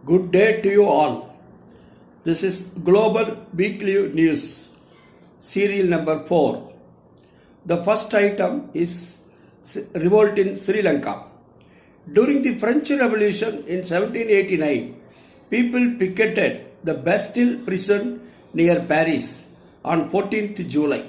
Good day to you all. This is Global Weekly News, serial number 4. The first item is revolt in Sri Lanka. During the French Revolution in 1789, people picketed the Bastille prison near Paris on 14th July.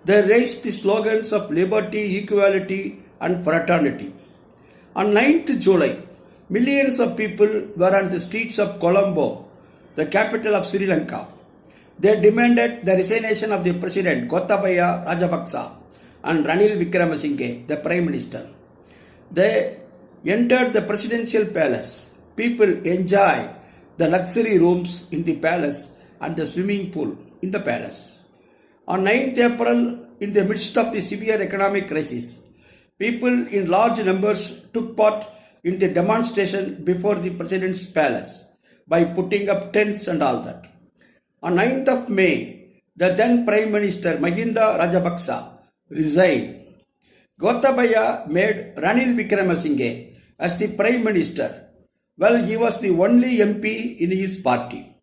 They raised the slogans of liberty, equality, and fraternity. On 9th July, millions of people were on the streets of Colombo, the capital of Sri Lanka. They demanded the resignation of the president Gotabaya Rajapaksa and Ranil Wickremesinghe, the prime minister. They entered the presidential palace. People enjoyed the luxury rooms in the palace and the swimming pool in the palace. On 9th April, in the midst of the severe economic crisis, people in large numbers took part in the demonstration before the president's palace by putting up tents and all that. On 9th of May, the then Prime Minister Mahinda Rajapaksa resigned. Gotabaya made Ranil Wickremesinghe as the Prime Minister. Well, he was the only MP in his party.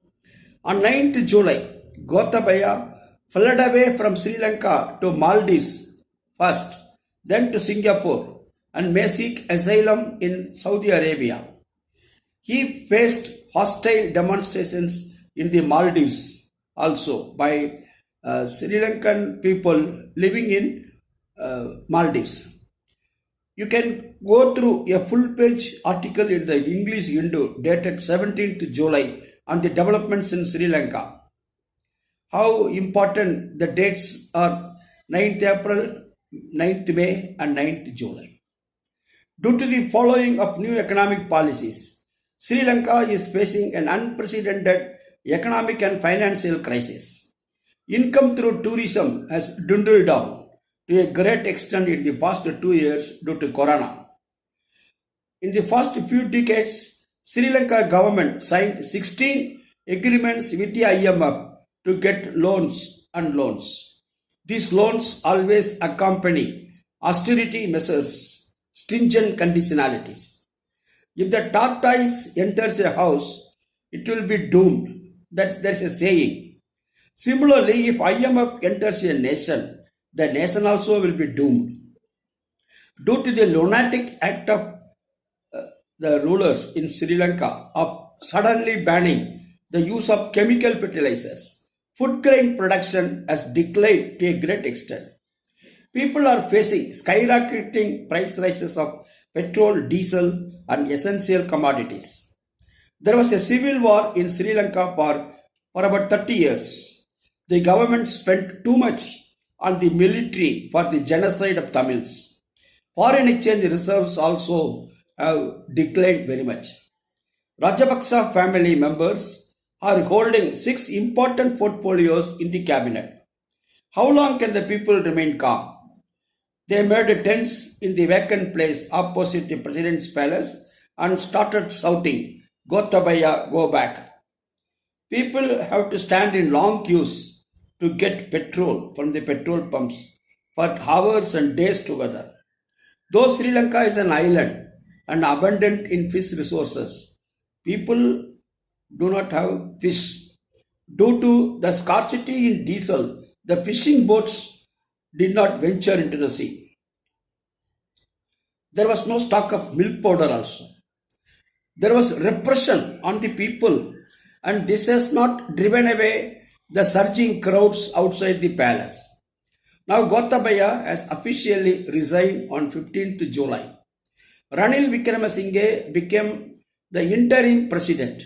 On 9th July, Gotabaya fled away from Sri Lanka to Maldives first, then to Singapore, and may seek asylum in Saudi Arabia. He faced hostile demonstrations in the Maldives also by Sri Lankan people living in Maldives. You can go through a full-page article in the English Hindu dated 17th July on the developments in Sri Lanka. How important the dates are 9th April, 9th May and 9th July. Due to the following of new economic policies, Sri Lanka is facing an unprecedented economic and financial crisis. Income through tourism has dwindled down to a great extent in the past 2 years due to Corona. In the first few decades, Sri Lanka government signed 16 agreements with the IMF to get loans. These loans always accompany austerity measures, stringent conditionalities. If the tortoise enters a house, it will be doomed. That's a saying. Similarly, if IMF enters a nation, the nation also will be doomed. Due to the lunatic act of the rulers in Sri Lanka of suddenly banning the use of chemical fertilizers, food grain production has declined to a great extent. People are facing skyrocketing price rises of petrol, diesel, and essential commodities. There was a civil war in Sri Lanka for about 30 years. The government spent too much on the military for the genocide of Tamils. Foreign exchange reserves also have declined very much. Rajapaksa family members are holding 6 important portfolios in the cabinet. How long can the people remain calm? They made tents in the vacant place opposite the president's palace and started shouting, "Gotabaya, go back." People have to stand in long queues to get petrol from the petrol pumps for hours and days together. Though Sri Lanka is an island and abundant in fish resources, people do not have fish. Due to the scarcity in diesel, the fishing boats did not venture into the sea. There was no stock of milk powder also. There was repression on the people, and this has not driven away the surging crowds outside the palace. Now Gotabaya has officially resigned on 15th July. Ranil Wickremesinghe became the interim president.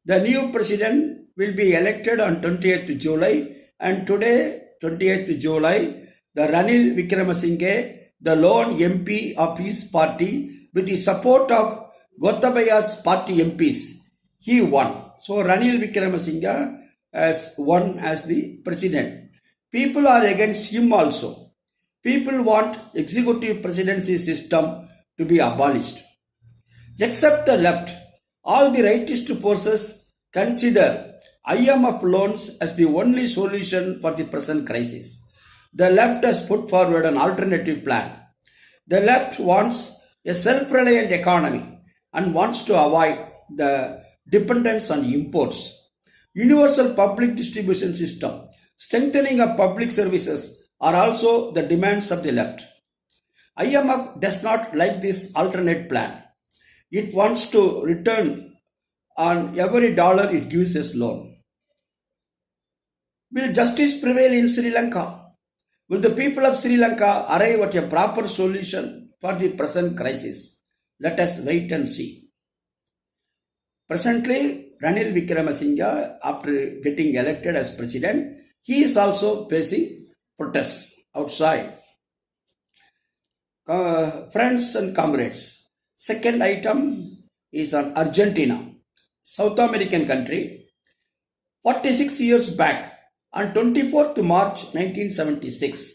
The new president will be elected on 20th July, and today, 28th July, the Ranil Wickremesinghe, the lone MP of his party, with the support of Gotabaya's party MPs, he won. So Ranil Wickremesinghe has won as the president. People are against him also. People want executive presidency system to be abolished. Except the left, all the rightist forces consider IMF loans as the only solution for the present crisis. The left has put forward an alternative plan. The left wants a self-reliant economy and wants to avoid the dependence on imports. Universal public distribution system, strengthening of public services are also the demands of the left. IMF does not like this alternate plan. It wants to return on every dollar it gives as loan. Will justice prevail in Sri Lanka? Will the people of Sri Lanka arrive at a proper solution for the present crisis? Let us wait and see. Presently, Ranil Wickremesinghe, after getting elected as president, he is also facing protests outside. Friends and comrades, second item is on Argentina, South American country. 46 years back, on 24th March 1976,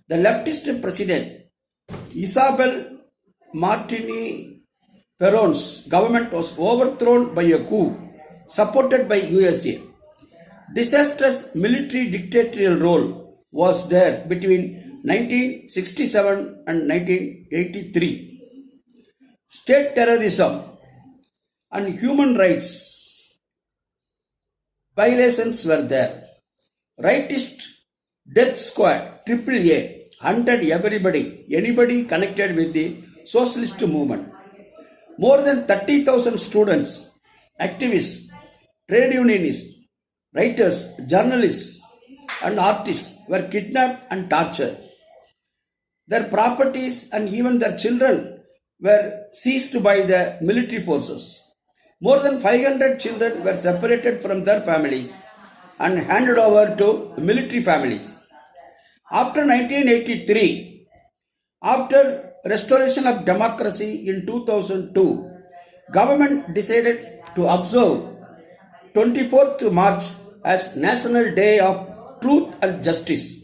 the leftist president Isabel Martini Perón's government was overthrown by a coup supported by USA. Disastrous military dictatorial rule was there between 1967 and 1983. State terrorism and human rights violations were there. Rightist death squad AAA hunted anybody connected with the socialist movement. More than 30,000 students, activists, trade unionists, writers, journalists, and artists were kidnapped and tortured. Their properties and even their children were seized by the military forces. More than 500 children were separated from their families and handed over to military families. After 1983, after restoration of democracy in 2002, government decided to observe 24th March as National Day of Truth and Justice.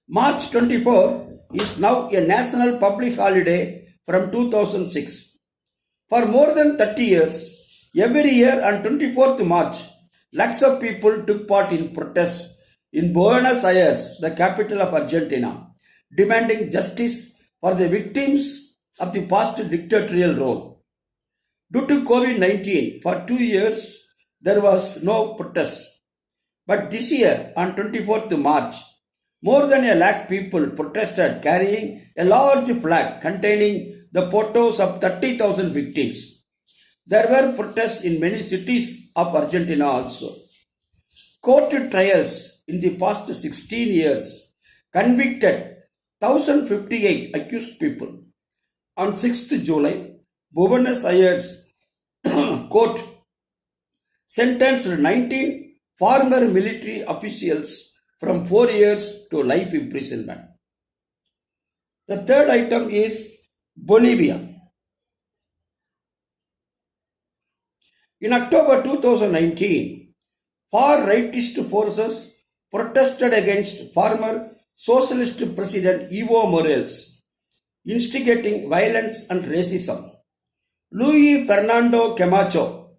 March 24 is now a national public holiday from 2006. For more than 30 years, every year on 24th March, lakhs of people took part in protests in Buenos Aires, the capital of Argentina, demanding justice for the victims of the past dictatorial rule. Due to COVID-19, for 2 years, there was no protest. But this year, on 24th March, more than 1 lakh people protested carrying a large flag containing the photos of 30,000 victims. There were protests in many cities of Argentina also. Court trials in the past 16 years convicted 1,058 accused people. On 6th July, Buenos Aires court sentenced 19 former military officials from 4 years to life imprisonment. The third item is Bolivia. In October 2019, far-rightist forces protested against former socialist president Evo Morales, instigating violence and racism. Luis Fernando Camacho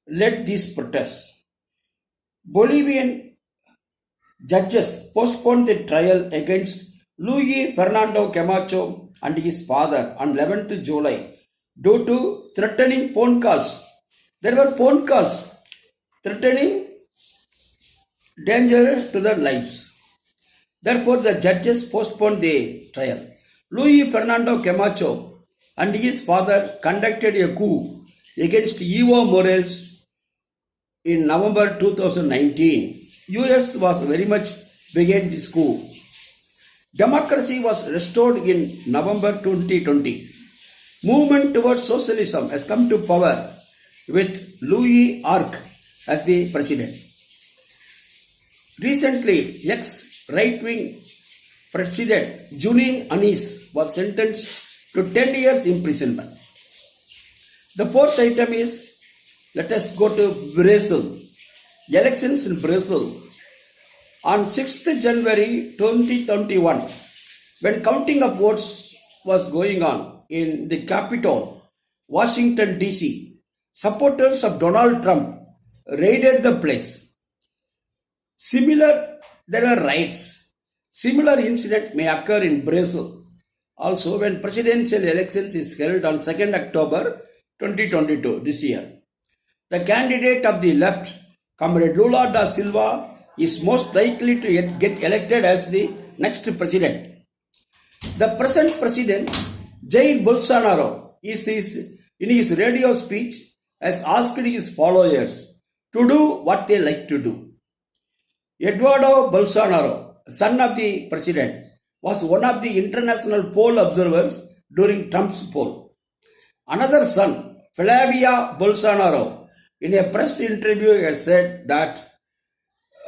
led these protests. Bolivian judges postponed the trial against Luis Fernando Camacho and his father on 11th July due to threatening phone calls. There were phone calls threatening danger to their lives. Therefore, the judges postponed the trial. Luis Fernando Camacho and his father conducted a coup against Evo Morales in November 2019. US was very much behind this coup. Democracy was restored in November 2020. Movement towards socialism has come to power with Louis Arc as the president. Recently, ex-right-wing President Junin Anis was sentenced to 10 years imprisonment. The fourth item is, let us go to Brazil. Elections in Brazil. On 6th January 2021, when counting of votes was going on in the capital, Washington DC, supporters of Donald Trump raided the place. There are riots. Similar incident may occur in Brazil. Also, when presidential elections is held on 2nd October 2022 this year. The candidate of the left, Comrade Lula da Silva, is most likely to get elected as the next president. The present president, Jair Bolsonaro, in his radio speech, has asked his followers to do what they like to do. Eduardo Bolsonaro, son of the president, was one of the international poll observers during Trump's poll. Another son, Flavia Bolsonaro, in a press interview has said that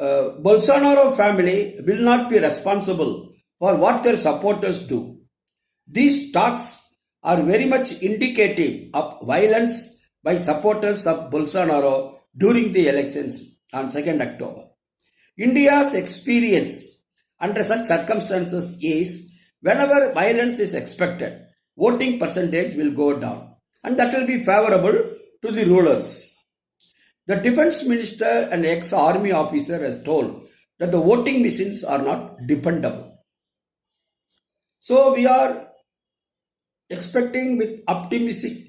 Bolsonaro family will not be responsible for what their supporters do. These talks are very much indicative of violence by supporters of Bolsonaro during the elections on 2nd October. India's experience under such circumstances is whenever violence is expected, voting percentage will go down, and that will be favorable to the rulers. The defense minister and ex-army officer has told that the voting machines are not dependable. So we are expecting with optimistic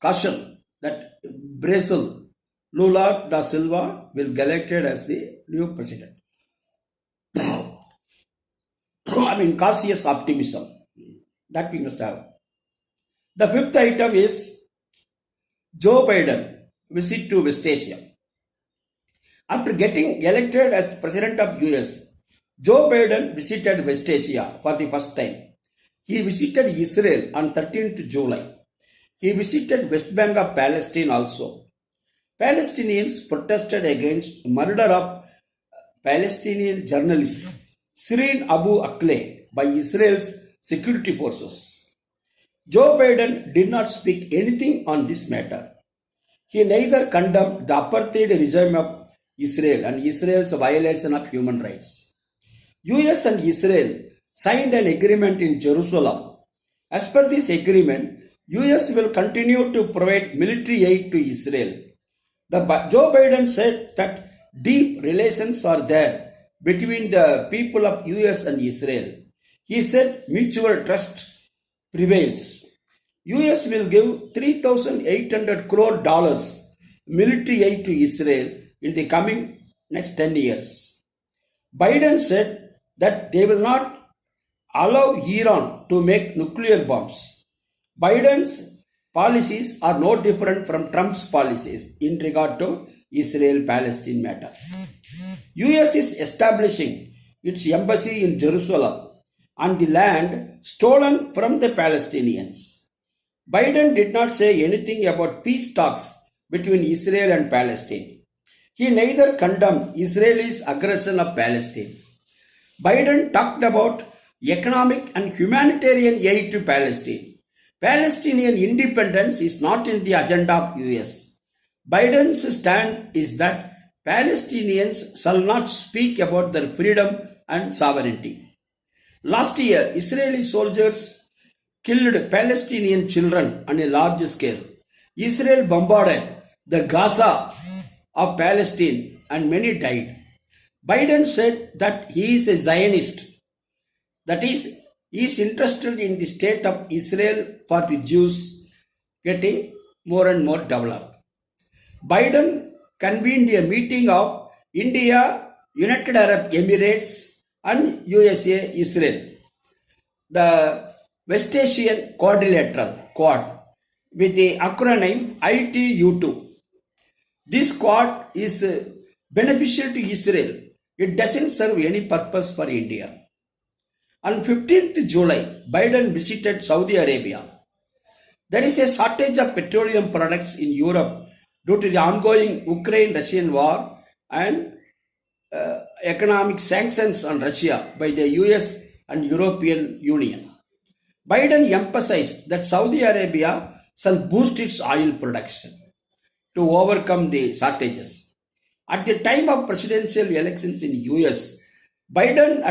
caution that Brazil Lula da Silva will get elected as the new president. Cautious optimism that we must have. The fifth item is Joe Biden visit to West Asia. After getting elected as president of US, Joe Biden visited West Asia for the first time. He visited Israel on 13th July. He visited West Bank of Palestine also. Palestinians protested against murder of Palestinian journalist Shireen Abu Akleh by Israel's security forces. Joe Biden did not speak anything on this matter. He neither condemned the apartheid regime of Israel and Israel's violation of human rights. US and Israel signed an agreement in Jerusalem. As per this agreement, US will continue to provide military aid to Israel. Joe Biden said that deep relations are there between the people of US and Israel. He said mutual trust prevails. US will give $3,800 crore military aid to Israel in the coming next 10 years. Biden said that they will not allow Iran to make nuclear bombs. Biden's policies are no different from Trump's policies in regard to Israel-Palestine matter. US is establishing its embassy in Jerusalem on the land stolen from the Palestinians. Biden did not say anything about peace talks between Israel and Palestine. He neither condemned Israel's aggression of Palestine. Biden talked about economic and humanitarian aid to Palestine. Palestinian independence is not in the agenda of US. Biden's stand is that Palestinians shall not speak about their freedom and sovereignty. Last year, Israeli soldiers killed Palestinian children on a large scale. Israel bombarded the Gaza of Palestine and many died. Biden said that he is a Zionist. That is, he is interested in the state of Israel for the Jews getting more and more developed. Biden convened a meeting of India, United Arab Emirates and USA Israel, the West Asian Quadrilateral Quad, with the acronym ITU2. This quad is beneficial to Israel. It doesn't serve any purpose for India. On 15th July, Biden visited Saudi Arabia. There is a shortage of petroleum products in Europe due to the ongoing Ukraine-Russian war and economic sanctions on Russia by the US and European Union. Biden emphasized that Saudi Arabia shall boost its oil production to overcome the shortages. At the time of presidential elections in US, Biden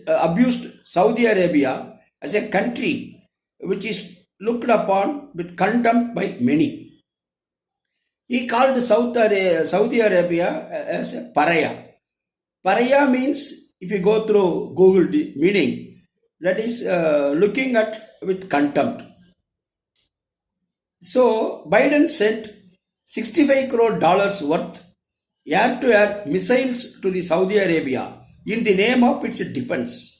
abused Saudi Arabia as a country which is looked upon with contempt by many. He called Saudi Arabia as a pariah. Pariah means, if you go through Google meaning, that is looking at with contempt. So Biden sent $65 crore worth air-to-air missiles to the Saudi Arabia in the name of its defense.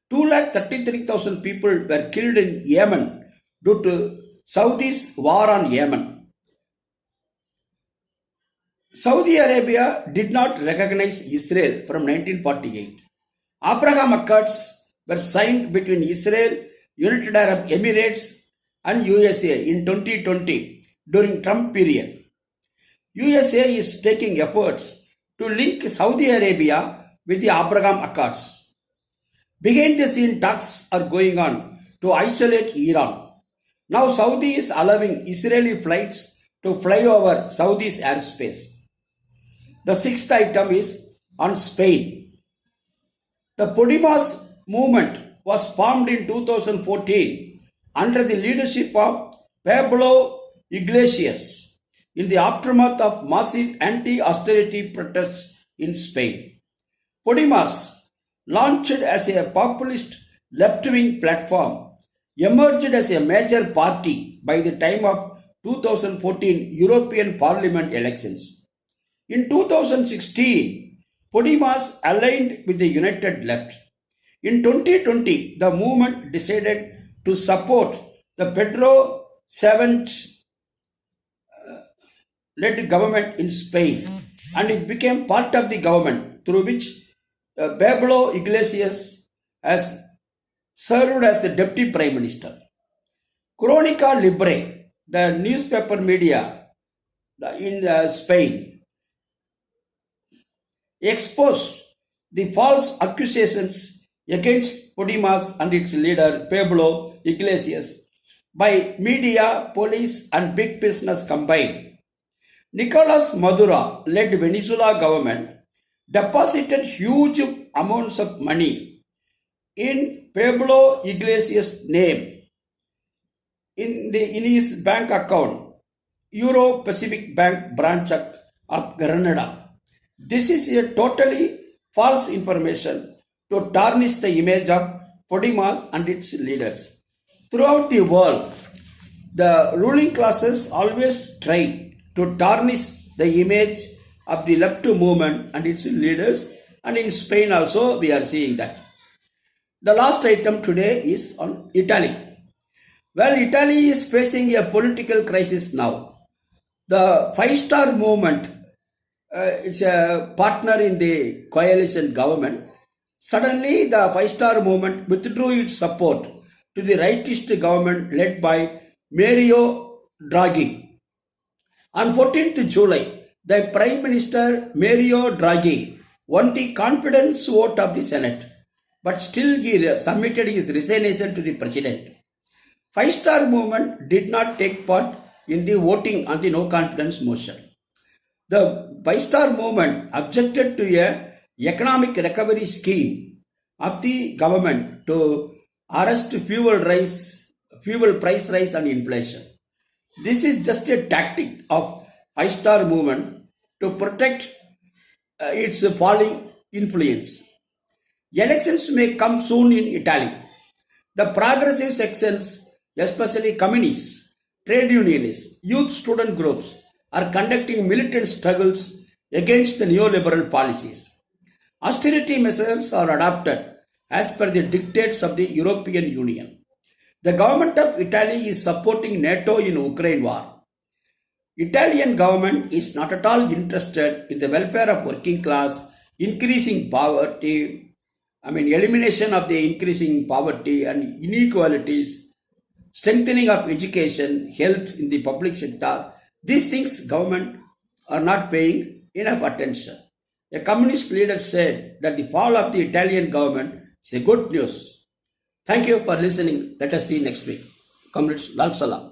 233,000 people were killed in Yemen due to Saudi's war on Yemen. Saudi Arabia did not recognize Israel from 1948. Abraham Accords were signed between Israel, United Arab Emirates and USA in 2020 during Trump period. USA is taking efforts to link Saudi Arabia with the Abraham Accords. Behind the scene talks are going on to isolate Iran. Now Saudi is allowing Israeli flights to fly over Saudi's airspace. The sixth item is on Spain. The Podemos movement was formed in 2014 under the leadership of Pablo Iglesias in the aftermath of massive anti-austerity protests in Spain. Podemos, launched as a populist left-wing platform, emerged as a major party by the time of 2014 European Parliament elections. In 2016, Podemos aligned with the United Left. In 2020, the movement decided to support the Pedro Sánchez led government in Spain, and it became part of the government through which Pablo Iglesias has served as the deputy prime minister. Crónica Libre, the newspaper media in Spain, exposed the false accusations against Podemos and its leader Pablo Iglesias by media, police and big business combined. Nicolas Maduro led Venezuela government deposited huge amounts of money in Pablo Iglesias' name in his bank account, Euro Pacific Bank branch of Granada. This is a totally false information to tarnish the image of Podemos and its leaders. Throughout the world, the ruling classes always try to tarnish the image of the left movement and its leaders, and in Spain also we are seeing that. The last item today is on Italy. Well, Italy is facing a political crisis now. The five-star movement, it's a partner in the coalition government. Suddenly, the five-star movement withdrew its support to the rightist government led by Mario Draghi. On 14th July, the Prime Minister Mario Draghi won the confidence vote of the Senate, but still he submitted his resignation to the President. Five-star movement did not take part in the voting on the no confidence motion. The five-star movement objected to a economic recovery scheme of the government to arrest fuel price rise and inflation. This is just a tactic of five-star movement to protect its falling influence. Elections may come soon in Italy. The progressive sections, especially communists, trade unionists, youth student groups, are conducting militant struggles against the neoliberal policies. Austerity measures are adopted as per the dictates of the European Union. The government of Italy is supporting NATO in Ukraine war. Italian government is not at all interested in the welfare of working class, increasing poverty, elimination of the increasing poverty and inequalities, strengthening of education, health in the public sector. These things government are not paying enough attention. A communist leader said that the fall of the Italian government is a good news. Thank you for listening. Let us see next week. Comrades, Lal Salam.